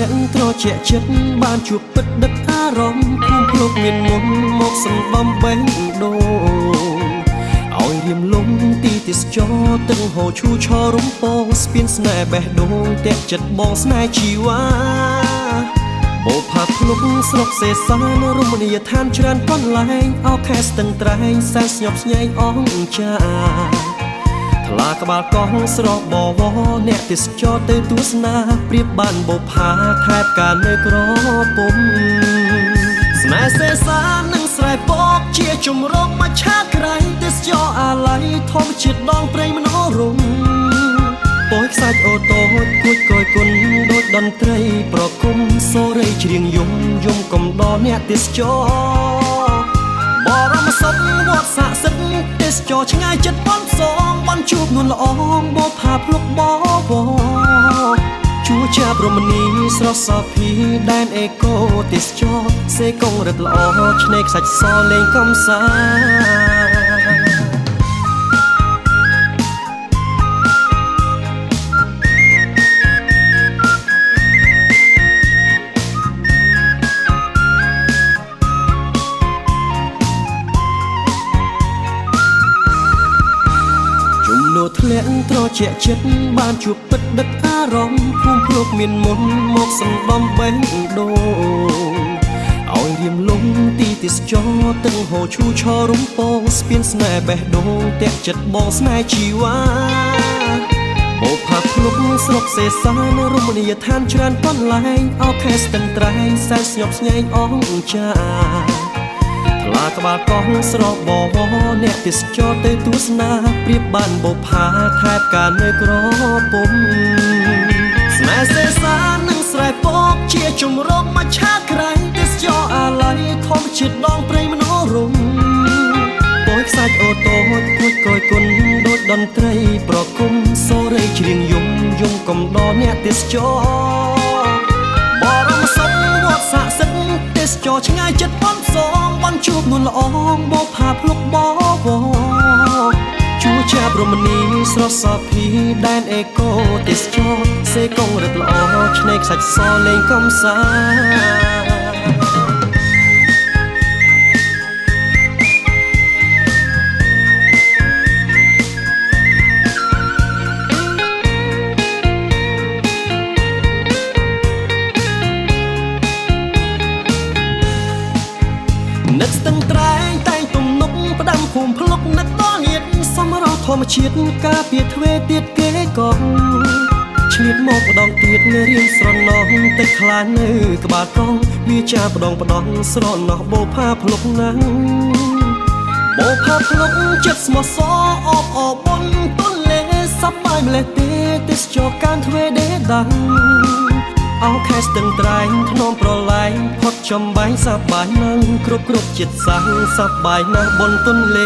ងត្រជាក់ចិត្តបានជួបពិតដឹកអារម្មណ៍ភូមិព្រោកមានមុនមកសំបំបេះដូងឲ្យរៀមលំទីទេសចរទឹកហូរឈូឆររំពងស្ពានស្នេហ៍បេះដូងតែចិត្តបងស្នេហ៍ជីវ៉ាបោផាភ្លុកស្រុកសេសានរមណីយដ្ឋានច្រើនកន្លែងអោខេស្ទឹងត្រែងសែនស្ញប់ស្ញែងអងចាថ្លាក្បាលកោះស្រកបវរអ្នកទេសចរទៅទស្សនាប្រៀបបានបោផាថែបការនៅក្រពុំស្នេហ៍សេសាននឹងស្រែពកជាជំរកមកឆាក្រៃទេសចរអាឡ័យធម្មជាតិដងព្រៃមនោរម្យពយខ្សាច់អូតូចគួចកយគុណដូចតន្ត្រីប្រគំសូរីច្រៀងយំកំដរអ្នកទេសចរបរមសុខវត្តស័ក្តិសិទ្ធិទេសចរឆ្ងាយចិត្តបនផ្សងបានជួបនួនល្អងបោផាភ្លុកបវជួជាប្រមនីស្រស់សោភីដែនអេកូទេសចរសេកងរឹតល្អឆ្នេរខ្សាច់សលេងកំសាធ្លាក់ត្រជាក់ចិត្តបានជួបពិតដឹកអារម្មណ៍ភូមិព្រោកមានមុនមកសំបំបេះដូងឲ្យរៀមលំទីទេសចរទឹកហូរឈូឆររំពងស្ពានស្នេហ៍បេះដូងតែចិត្តបងស្នេហ៍ជីវ៉ាបោផាភ្លុកស្រុកសេសានរមណីយដ្ឋានច្រើនកន្លែងអោខេស្ទឹងត្រែងសែនស្ញប់ស្ញែងអងចាថ្លាក្បាលកោះស្រកបវរអ្នកទេសចរទៅទស្សនាប្រៀបបានបោផាថែបការនៅក្រពុំស្នេហ៍សេសាននឹងស្រែពកជាជំរកមកឆាក្រៃទេសចរអាឡ័យធម្មជាតិដងព្រៃមនោរម្យពយខ្សាច់អូតូចគួចកយគុណដូចតន្ត្រីប្រគំសូរីច្រៀងយំកំដរអ្នកទេសចរបរមសុខវត្តស័ក្តិសិទ្ធិទេសចរឆ្ងាយចិត្តបនផ្សងបានជួបនួនល្អងបោផាភ្លុកបវជួជាប្រមនីស្រស់សោភីដែនអេកូទេសចរសេកងរឹតល្អឆ្នេរខ្សាច់សលេងកំសានឹកស្ទឹងត្រែងតែងទំនុកផ្ដាំភូមិភ្លុកនឹកដល់ញាតសមរធម្មជាតិការពារទ្វេទៀតគេកងឆ្លៀតមកម្ដងទៀតរៀនស្រណោះទឹកខ្លានៅក្បាលកងវាចាម្ដងស្រណោះបោផាភ្លុកណាំងបោផាភ្លុកចិត្តស្មោះសអបអបុនទុនលេសប្បាយម្លេះទេទេសចរការទ្វេដេដាំងអោខេស្ទឹងត្រែងធ្នមប្រឡែងផុតចំបែងសប្បាយណាស់គ្រប់ចិត្តសាំងសប្បាយណាស់បនទុនលេ